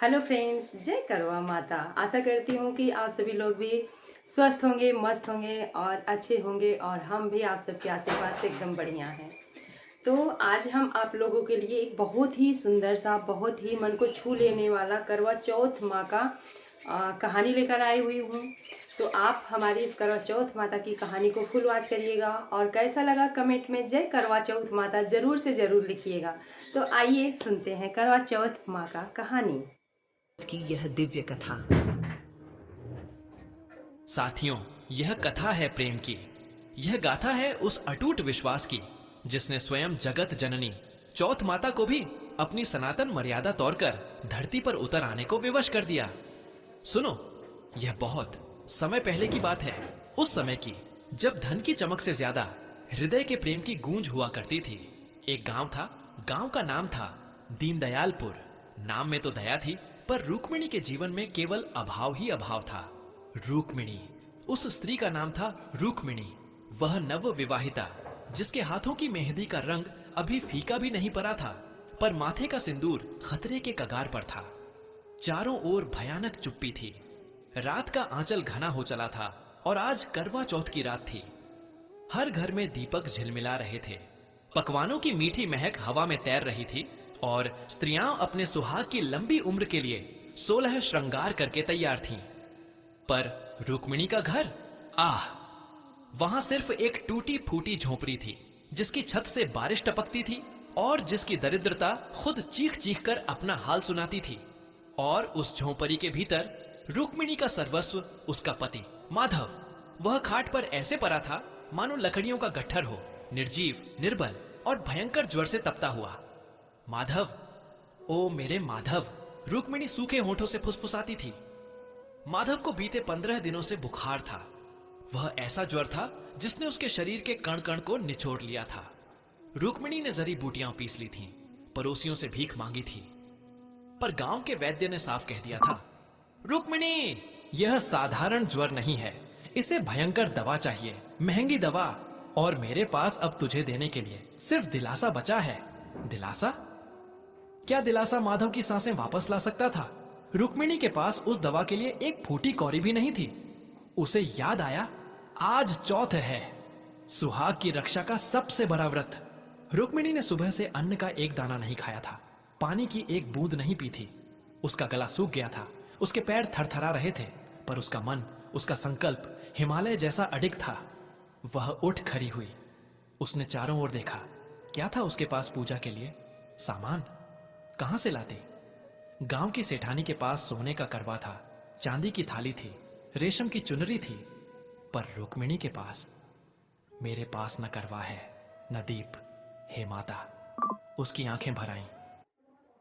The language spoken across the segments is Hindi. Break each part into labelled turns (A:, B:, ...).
A: हेलो फ्रेंड्स, जय करवा माता। आशा करती हूँ कि आप सभी लोग भी स्वस्थ होंगे, मस्त होंगे और अच्छे होंगे, और हम भी आप सबके आशीर्वाद से एकदम बढ़िया हैं। तो आज हम आप लोगों के लिए एक बहुत ही सुंदर सा, बहुत ही मन को छू लेने वाला करवा चौथ माँ का कहानी लेकर आई हुई हूँ। तो आप हमारी इस करवा चौथ माता की कहानी को फुल वॉच करिएगा, और कैसा लगा कमेंट में जय करवा चौथ माता ज़रूर से ज़रूर लिखिएगा। तो आइए सुनते हैं करवा चौथ माँ का कहानी
B: की यह दिव्य कथा।
C: साथियों, यह कथा है प्रेम की। यह गाथा है उस अटूट विश्वास की जिसने स्वयं जगत जननी चौथ माता को भी अपनी सनातन मर्यादा तोड़कर धरती पर उतर आने को विवश कर दिया। सुनो, यह बहुत समय पहले की बात है। उस समय की जब धन की चमक से ज्यादा हृदय के प्रेम की गूंज हुआ करती थी। एक गांव था। गांव का नाम था दीनदयालपुर। नाम में तो दया थी, पर रुक्मिणी के जीवन में केवल अभाव ही अभाव था। रुक्मिणी, उस स्त्री का नाम था रुक्मिणी। वह नव विवाहिता, जिसके हाथों की मेहंदी का रंग अभी फीका भी नहीं पड़ा था, पर माथे का सिंदूर खतरे के कगार पर था। चारों ओर भयानक चुप्पी थी। रात का आंचल घना हो चला था और आज करवा चौथ की रात थी। हर घर में दीपक झिलमिला रहे थे। पकवानों की मीठी महक हवा में तैर रही थी और स्त्रियां अपने सुहाग की लंबी उम्र के लिए 16 श्रृंगार करके तैयार थीं। पर रुक्मिणी का घर, आह, वहां सिर्फ एक टूटी फूटी झोपड़ी थी, जिसकी छत से बारिश टपकती थी और जिसकी दरिद्रता खुद चीख चीख कर अपना हाल सुनाती थी। और उस झोपड़ी के भीतर रुक्मिणी का सर्वस्व उसका पति माधव। वह खाट पर ऐसे पड़ा था मानो लकड़ियों का गट्ठर हो, निर्जीव, निर्बल और भयंकर ज्वर से तपता हुआ। माधव, ओ मेरे माधव, रुक्मिणी सूखे होठों से फुसफुसाती थी। माधव को बीते 15 दिनों से बुखार था। वह ऐसा ज्वर था जिसने उसके शरीर के कण कण को निचोड़ लिया था। रुक्मिणी ने जड़ी बूटियां पीस ली थीं, पड़ोसियों से भीख मांगी थी, पर गांव के वैद्य ने साफ कह दिया था, रुक्मिणी, यह साधारण ज्वर नहीं है, इसे भयंकर दवा चाहिए, महंगी दवा। और मेरे पास अब तुझे देने के लिए सिर्फ दिलासा बचा है। दिलासा? क्या दिलासा माधव की सांसें वापस ला सकता था? रुक्मिणी के पास उस दवा के लिए एक फूटी कौड़ी भी नहीं थी। उसे याद आया, आज चौथ है, सुहाग की रक्षा का सबसे बड़ा व्रत। रुक्मिणी ने सुबह से अन्न का एक दाना नहीं खाया था, पानी की एक बूंद नहीं पी थी। उसका गला सूख गया था, उसके पैर थरथरा रहे थे, पर उसका मन, उसका संकल्प हिमालय जैसा अडिग था। वह उठ खड़ी हुई। उसने चारों ओर देखा। क्या था उसके पास पूजा के लिए? सामान कहां से लाती? गांव की सेठानी के पास सोने का करवा था, चांदी की थाली थी, रेशम की चुनरी थी, पर रुक्मिणी के पास, मेरे पास न करवा है, न दीप। हे माता, उसकी आंखें भर आईं।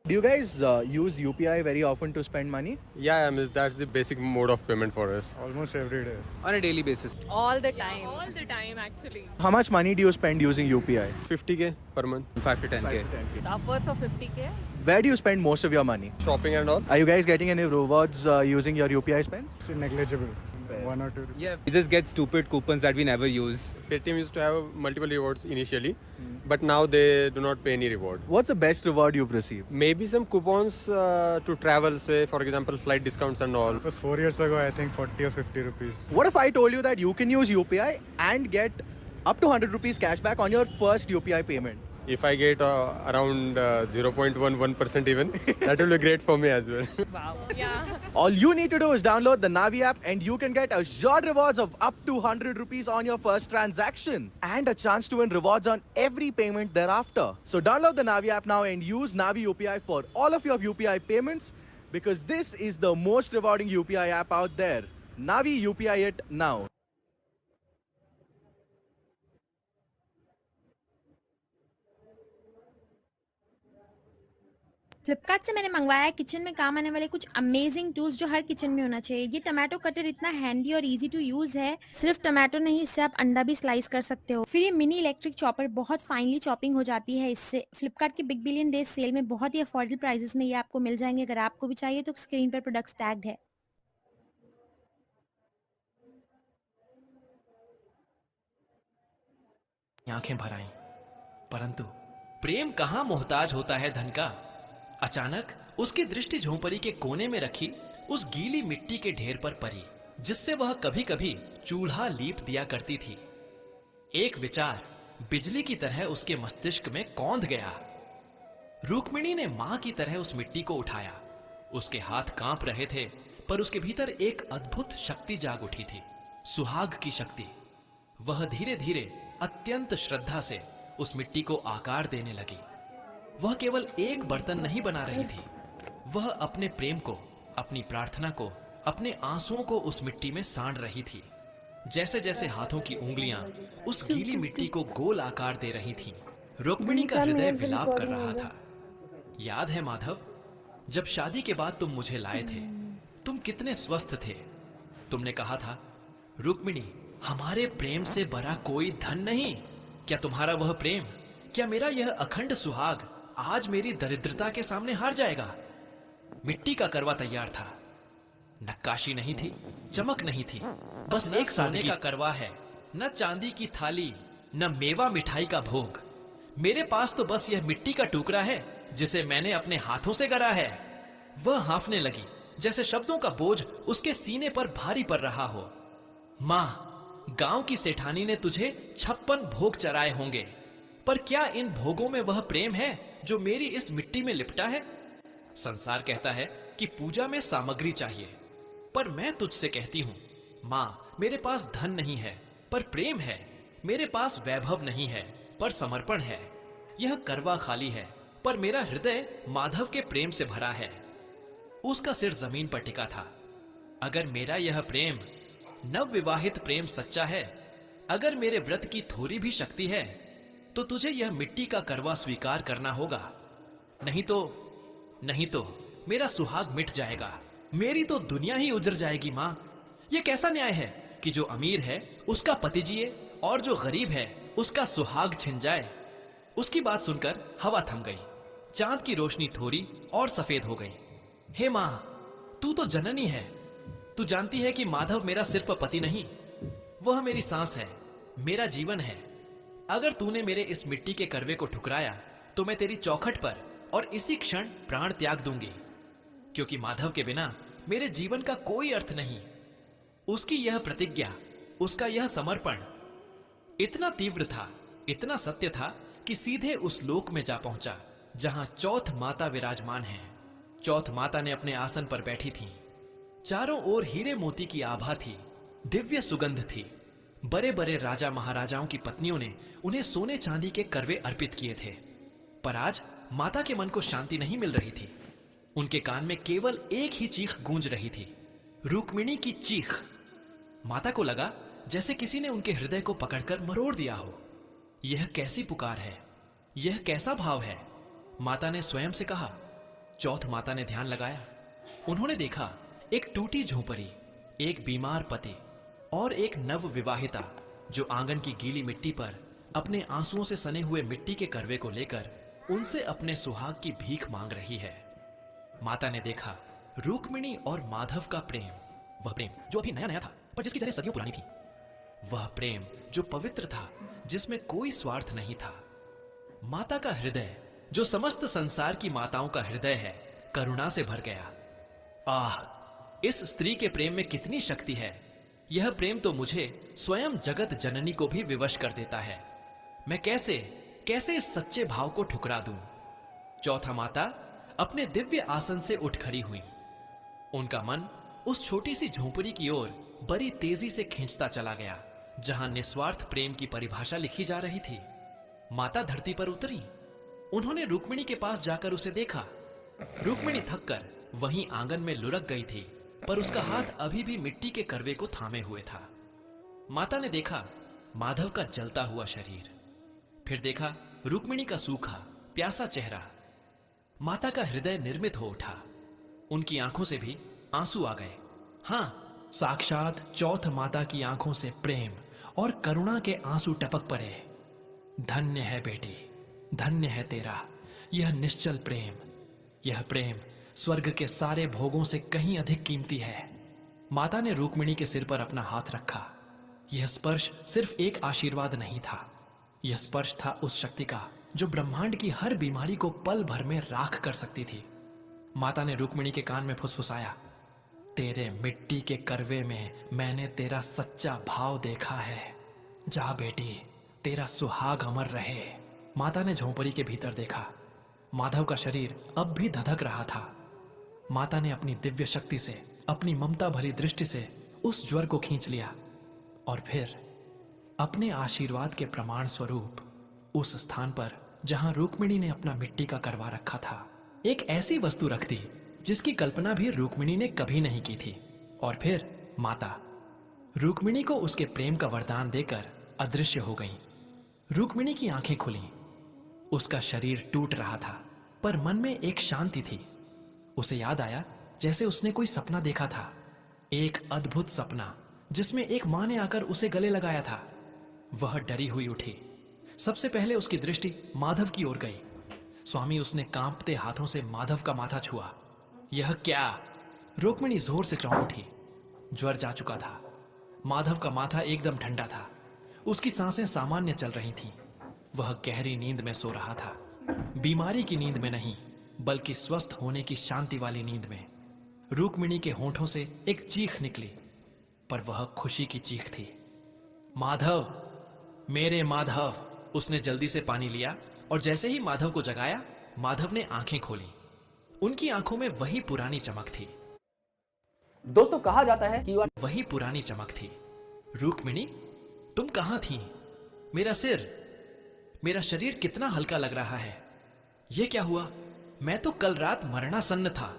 D: Do you guys use UPI very often to spend money?
E: Yeah, I mean, that's the basic mode of payment for us.
F: Almost every day.
G: On a daily basis.
H: All the time. All the time, actually.
D: How much money do you spend using UPI?
E: 50K per month.
G: 5 to 10K.
H: Upwards of 50K.
D: Where do you spend most of your money?
E: Shopping and all.
D: Are you guys getting any rewards using your UPI spends?
F: It's negligible. 1 or 2 rupees.
G: Yeah, we just get stupid coupons that we never use.
E: Paytm used to have multiple rewards initially, but now they do not pay any reward.
D: What's the best reward you've received?
E: Maybe some coupons to travel, say for example flight discounts and all.
F: It was 4 years ago, I think 40 or 50 rupees.
D: What if I told you that you can use UPI and get up to 100 rupees cashback on your first UPI payment?
E: If I get around 0.11% even, that will be great for me as well.
H: Wow. Yeah.
D: All you need to do is download the Navi app and you can get assured rewards of up to 100 rupees on your first transaction and a chance to win rewards on every payment thereafter. So download the Navi app now and use Navi UPI for all of your UPI payments, because this is the most rewarding UPI app out there. Navi UPI it now.
I: Flipkart से मैंने मंगवाया है किचन में काम आने वाले कुछ अमेजिंग टूल्स जो हर किचन में होना चाहिए। ये टमाटो कटर इतना हैंडी और इजी टू यूज है। सिर्फ टमाटो नहीं, इससे आप अंडा भी स्लाइस कर सकते हो। फिर ये मिनी इलेक्ट्रिक चॉपर, बहुत फाइनली चॉपिंग हो जाती है इससे। फ्लिपकार्ट के बिग बिलियन डेज सेल में बहुत ही अफोर्डेबल प्राइसेस में ये आपको मिल जाएंगे। अगर आपको भी चाहिए तो स्क्रीन पर प्रोडक्ट्स टैग्ड है।
C: आंखें भर आईं, परंतु प्रेम कहां मोहताज होता है धन का। अचानक उसकी दृष्टि झोंपड़ी के कोने में रखी उस गीली मिट्टी के ढेर पर पड़ी जिससे वह कभी कभी चूल्हा लीप दिया करती थी। एक विचार बिजली की तरह उसके मस्तिष्क में कौंध गया। रुक्मिणी ने मां की तरह उस मिट्टी को उठाया। उसके हाथ कांप रहे थे, पर उसके भीतर एक अद्भुत शक्ति जाग उठी थी, सुहाग की शक्ति। वह धीरे धीरे अत्यंत श्रद्धा से उस मिट्टी को आकार देने लगी। वह केवल एक बर्तन नहीं बना रही थी, वह अपने प्रेम को, अपनी प्रार्थना को, अपने आंसुओं को उस मिट्टी में सांड रही थी। जैसे जैसे हाथों की उंगलियां उस गीली मिट्टी को गोल आकार दे रही थीं, रुक्मिणी का हृदय विलाप कर रहा था। याद है माधव, जब शादी के बाद तुम मुझे लाए थे, तुम कितने स्वस्थ थे। तुमने कहा था, रुक्मिणी, हमारे प्रेम से बड़ा कोई धन नहीं। क्या तुम्हारा वह प्रेम, क्या मेरा यह अखंड सुहाग आज मेरी दरिद्रता के सामने हार जाएगा? मिट्टी का करवा तैयार था, नक्काशी नहीं थी, चमक नहीं थी, बस एक सोने का करवा है, न चांदी की थाली, न मेवा मिठाई का भोग। मेरे पास तो बस यह मिट्टी का टुकड़ा है जिसे मैंने अपने हाथों से गढ़ा है। वह हांफने लगी, जैसे शब्दों का बोझ उसके सीने पर भारी पड़ रहा हो। मां, गांव की सेठानी ने तुझे 56 भोग चराए होंगे, पर क्या इन भोगों में वह प्रेम है जो मेरी इस मिट्टी में लिपटा है? संसार कहता है कि पूजा में सामग्री चाहिए, पर मैं तुझसे कहती हूं, मां, मेरे पास धन नहीं है पर प्रेम है। मेरे पास वैभव नहीं है पर समर्पण है। यह करवा खाली है, पर मेरा हृदय माधव के प्रेम से भरा है। उसका सिर जमीन पर टिका था। अगर मेरा यह प्रेम, नवविवाहित प्रेम सच्चा है, अगर मेरे व्रत की थोड़ी भी शक्ति है, तो तुझे यह मिट्टी का करवा स्वीकार करना होगा। नहीं तो मेरा सुहाग मिट जाएगा, मेरी तो दुनिया ही उजड़ जाएगी। मां, यह कैसा न्याय है कि जो अमीर है उसका पति जिए और जो गरीब है उसका सुहाग छिन जाए। उसकी बात सुनकर हवा थम गई, चांद की रोशनी थोड़ी और सफेद हो गई। हे मां, तू तो जननी है, तू जानती है कि माधव मेरा सिर्फ पति नहीं, वह मेरी सांस है, मेरा जीवन है। अगर तूने मेरे इस मिट्टी के करवे को ठुकराया तो मैं तेरी चौखट पर और इसी क्षण प्राण त्याग दूंगी, क्योंकि माधव के बिना मेरे जीवन का कोई अर्थ नहीं। उसकी यह प्रतिज्ञा, उसका यह समर्पण इतना तीव्र था, इतना सत्य था कि सीधे उस लोक में जा पहुंचा जहां चौथ माता विराजमान है। चौथ माता ने अपने आसन पर बैठी थी। चारों ओर हीरे मोती की आभा थी, दिव्य सुगंध थी। बड़े बड़े राजा महाराजाओं की पत्नियों ने उन्हें सोने चांदी के करवे अर्पित किए थे, पर आज माता के मन को शांति नहीं मिल रही थी। उनके कान में केवल एक ही चीख गूंज रही थी, रुक्मिणी की चीख। माता को लगा जैसे किसी ने उनके हृदय को पकड़कर मरोड़ दिया हो। यह कैसी पुकार है, यह कैसा भाव है? माता ने स्वयं से कहा। चौथ माता ने ध्यान लगाया। उन्होंने देखा एक टूटी झोंपड़ी, एक बीमार पति और एक नव विवाहिता जो आंगन की गीली मिट्टी पर अपने आंसुओं से सने हुए मिट्टी के करवे को लेकर उनसे अपने सुहाग की भीख मांग रही है। माता ने देखा रुक्मिणी और माधव का प्रेम, वह प्रेम जो अभी नया नया था पर जिसकी जड़ें सदियों पुरानी थी। वह प्रेम जो पवित्र था, जिसमें कोई स्वार्थ नहीं था। माता का हृदय, जो समस्त संसार की माताओं का हृदय है, करुणा से भर गया। आह, इस स्त्री के प्रेम में कितनी शक्ति है! यह प्रेम तो मुझे स्वयं जगत जननी को भी विवश कर देता है। मैं कैसे इस सच्चे भाव को ठुकरा दूं? चौथा माता अपने दिव्य आसन से उठ खड़ी हुई। उनका मन उस छोटी सी झोंपड़ी की ओर बड़ी तेजी से खींचता चला गया जहां निस्वार्थ प्रेम की परिभाषा लिखी जा रही थी। माता धरती पर उतरी। उन्होंने रुक्मिणी के पास जाकर उसे देखा। रुक्मिणी थककर वहीं आंगन में लुढ़क गई थी, पर उसका हाथ अभी भी मिट्टी के करवे को थामे हुए था। माता ने देखा माधव का जलता हुआ शरीर, फिर देखा रुक्मिणी का सूखा प्यासा चेहरा। माता का हृदय निर्मित हो उठा। उनकी आंखों से भी आंसू आ गए। हां, साक्षात चौथ माता की आंखों से प्रेम और करुणा के आंसू टपक पड़े। धन्य है बेटी, धन्य है तेरा यह निश्चल प्रेम। यह प्रेम स्वर्ग के सारे भोगों से कहीं अधिक कीमती है। माता ने रुक्मिणी के सिर पर अपना हाथ रखा। यह स्पर्श सिर्फ एक आशीर्वाद नहीं था, यह स्पर्श था उस शक्ति का जो ब्रह्मांड की हर बीमारी को पल भर में राख कर सकती थी। माता ने रुक्मिणी के कान में फुसफुसाया, तेरे मिट्टी के करवे में मैंने तेरा सच्चा भाव देखा है। जा बेटी, तेरा सुहाग अमर रहे। माता ने झोंपड़ी के भीतर देखा। माधव का शरीर अब भी धधक रहा था। माता ने अपनी दिव्य शक्ति से, अपनी ममता भरी दृष्टि से उस ज्वर को खींच लिया और फिर अपने आशीर्वाद के प्रमाण स्वरूप उस स्थान पर जहां रुक्मिणी ने अपना मिट्टी का करवा रखा था, एक ऐसी वस्तु रख दी जिसकी कल्पना भी रुक्मिणी ने कभी नहीं की थी। और फिर माता रुक्मिणी को उसके प्रेम का वरदान देकर अदृश्य हो गई। रुक्मिणी की आंखें खुली। उसका शरीर टूट रहा था, पर मन में एक शांति थी। उसे याद आया जैसे उसने कोई सपना देखा था, एक अद्भुत सपना जिसमें एक मां ने आकर उसे गले लगाया था। वह डरी हुई उठी। सबसे पहले उसकी दृष्टि माधव की ओर गई। स्वामी उसने कांपते हाथों से माधव का माथा छुआ। यह क्या? रुक्मिणी जोर से चौंक उठी। ज्वर जा चुका था। माधव का माथा एकदम ठंडा था। उसकी सांसें सामान्य चल रही थीं। वह गहरी नींद में सो रहा था, बीमारी की नींद में नहीं, बल्कि स्वस्थ होने की शांति वाली नींद में। रुक्मिणी के होंठों से एक चीख निकली, पर वह खुशी की चीख थी। माधव, मेरे माधव! उसने जल्दी से पानी लिया और जैसे ही माधव को जगाया, माधव ने आंखें खोली। उनकी आंखों में वही पुरानी चमक थी।
J: दोस्तों, कहा जाता है कि
C: वही पुरानी चमक थी। रुक्मिणी, तुम कहां थी? मेरा सिर, मेरा शरीर कितना हल्का लग रहा है। यह क्या हुआ? मैं तो कल रात मरणासन्न था।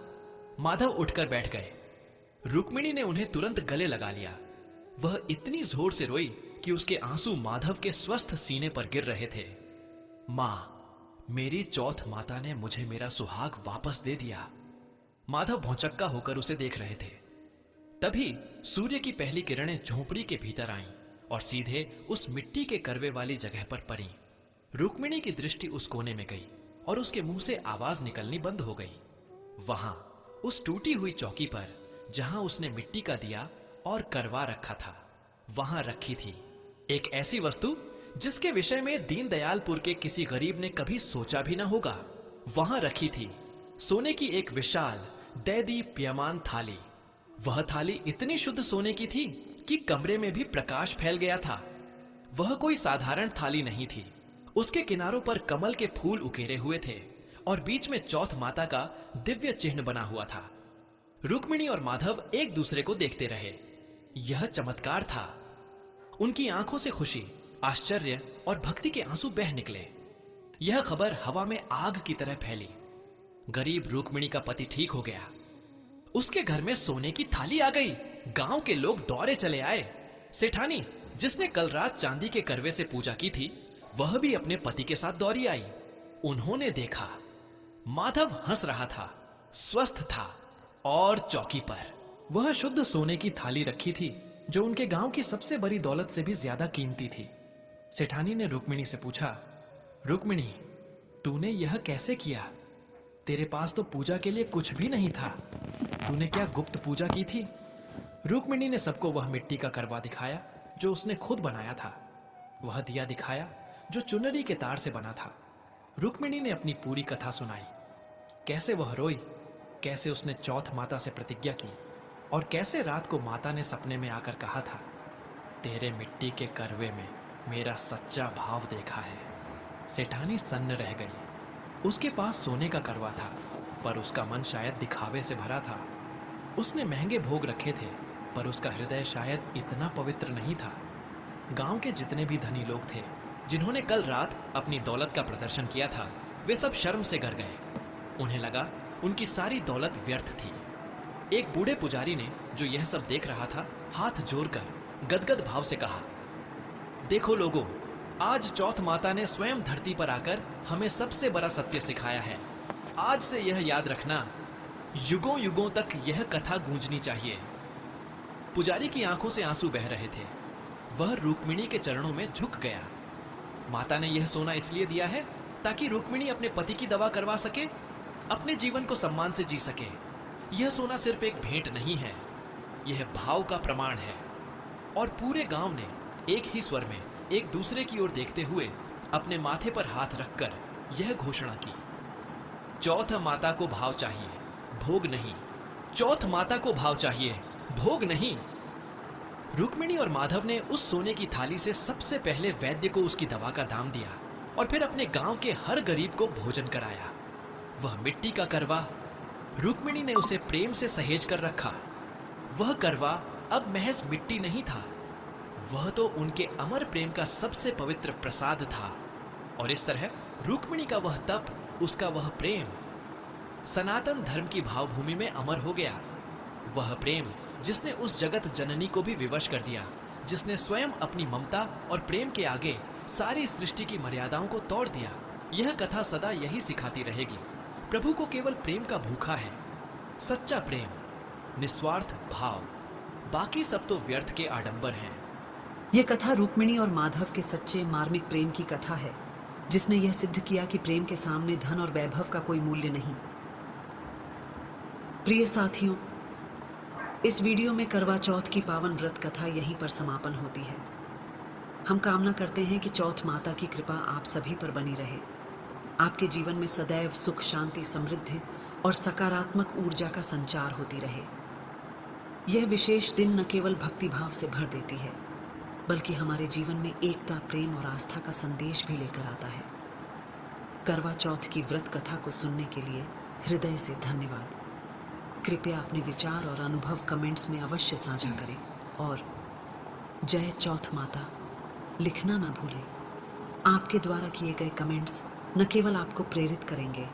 C: माधव उठकर बैठ गए। रुक्मिणी ने उन्हें तुरंत गले लगा लिया। वह इतनी जोर से रोई कि उसके आंसू माधव के स्वस्थ सीने पर गिर रहे थे। मां, मेरी चौथ माता ने मुझे मेरा सुहाग वापस दे दिया। माधव भौचक्का होकर उसे देख रहे थे। तभी सूर्य की पहली किरणें झोंपड़ी के भीतर आईं और सीधे उस मिट्टी के करवे वाली जगह पर पड़ी। रुक्मिणी की दृष्टि उस कोने में गई और उसके मुंह से आवाज निकलनी बंद हो गई। वहां उस टूटी हुई चौकी पर जहां उसने मिट्टी का दिया और करवा रखा था, वहां रखी थी एक ऐसी वस्तु जिसके विषय में दीनदयालपुर के किसी गरीब ने कभी सोचा भी ना होगा। वहां रखी थी सोने की एक विशाल दैदीप्यमान थाली। वह थाली इतनी शुद्ध सोने की थी कि कमरे में भी प्रकाश फैल गया था। वह कोई साधारण थाली नहीं थी। उसके किनारों पर कमल के फूल उकेरे हुए थे और बीच में चौथ माता का दिव्य चिन्ह बना हुआ था। रुक्मिणी और माधव एक दूसरे को देखते रहे। यह चमत्कार था। उनकी आंखों से खुशी, आश्चर्य और भक्ति के आंसू बह निकले। यह खबर हवा में आग की तरह फैली। गरीब रुक्मिणी का पति ठीक हो गया। उसके घर में सोने की थाली आ गई। गांव के लोग दौड़े चले आए। सेठानी, जिसने कल रात चांदी के करवे से पूजा की थी, वह भी अपने पति के साथ दौड़ी आई। उन्होंने देखा माधव हंस रहा था, स्वस्थ था और चौकी पर वह शुद्ध सोने की थाली रखी थी जो उनके गांव की सबसे बड़ी दौलत से भी ज्यादा कीमती थी। सेठानी ने रुक्मिणी से पूछा, रुक्मिणी, तूने यह कैसे किया? तेरे पास तो पूजा के लिए कुछ भी नहीं था। तूने क्या गुप्त पूजा की थी? रुक्मिणी ने सबको वह मिट्टी का करवा दिखाया जो उसने खुद बनाया था। वह दिया दिखाया जो चुनरी के तार से बना था। रुक्मिणी ने अपनी पूरी कथा सुनाई। कैसे वह रोई, कैसे उसने चौथ माता से प्रतिज्ञा की और कैसे रात को माता ने सपने में आकर कहा था, तेरे मिट्टी के करवे में मेरा सच्चा भाव देखा है। सेठानी सन्न रह गई। उसके पास सोने का करवा था, पर उसका मन शायद दिखावे से भरा था। उसने महंगे भोग रखे थे, पर उसका हृदय शायद इतना पवित्र नहीं था। गांव के जितने भी धनी लोग थे जिन्होंने कल रात अपनी दौलत का प्रदर्शन किया था, वे सब शर्म से गर गए। उन्हें लगा उनकी सारी दौलत व्यर्थ थी। एक बूढ़े पुजारी ने, जो यह सब देख रहा था, हाथ जोड़कर गदगद भाव से कहा, देखो लोगों, आज चौथ माता ने स्वयं धरती पर आकर हमें सबसे बड़ा सत्य सिखाया है। आज से यह याद रखना, युगों युगों तक यह कथा गूंजनी चाहिए। पुजारी की आंखों से आंसू बह रहे थे। वह रुक्मिणी के चरणों में झुक गया। माता ने यह सोना इसलिए दिया है ताकि रुक्मिणी अपने पति की दवा करवा सके, अपने जीवन को सम्मान से जी सके। यह सोना सिर्फ एक भेंट नहीं है, यह भाव का प्रमाण है। और पूरे गांव ने एक ही स्वर में एक दूसरे की ओर देखते हुए अपने माथे पर हाथ रखकर यह घोषणा की, चौथ माता को भाव चाहिए, भोग नहीं। चौथ माता को भाव चाहिए, भोग नहीं। रुक्मिणी और माधव ने उस सोने की थाली से सबसे पहले वैद्य को उसकी दवा का दाम दिया और फिर अपने गांव के हर गरीब को भोजन कराया। वह मिट्टी का करवा रुक्मिणी ने उसे प्रेम से सहेज कर रखा। वह करवा अब महज मिट्टी नहीं था, वह तो उनके अमर प्रेम का सबसे पवित्र प्रसाद था। और इस तरह रुक्मिणी का वह तप, उसका वह प्रेम सनातन धर्म की भावभूमि में अमर हो गया। वह प्रेम जिसने उस जगत जननी को भी विवश कर दिया, जिसने स्वयं अपनी ममता और प्रेम के आगे सारी सृष्टि की मर्यादाओं को तोड़ दिया। यह कथा सदा यही सिखाती रहेगी, प्रभु को केवल प्रेम का भूखा है, सच्चा प्रेम, निस्वार्थ भाव, बाकी सब तो व्यर्थ के आडंबर हैं।
B: ये कथा रुक्मिणी और माधव के सच्चे मार्मिक प्रेम की कथा है, जिसने यह सिद्ध किया कि प्रेम के सामने धन और वैभव का कोई मूल्य नहीं। प्रिय साथियों, इस वीडियो में करवा चौथ की पावन व्रत कथा यहीं पर समापन होती है। हम कामना करते हैं कि चौथ माता की कृपा आप सभी पर बनी रहे, आपके जीवन में सदैव सुख, शांति, समृद्धि और सकारात्मक ऊर्जा का संचार होती रहे। यह विशेष दिन न केवल भक्ति भाव से भर देती है, बल्कि हमारे जीवन में एकता, प्रेम और आस्था का संदेश भी लेकर आता है। करवा चौथ की व्रत कथा को सुनने के लिए हृदय से धन्यवाद। कृपया अपने विचार और अनुभव कमेंट्स में अवश्य साझा करें और जय चौथ माता लिखना ना भूलें। आपके द्वारा किए गए कमेंट्स न केवल आपको प्रेरित करेंगे,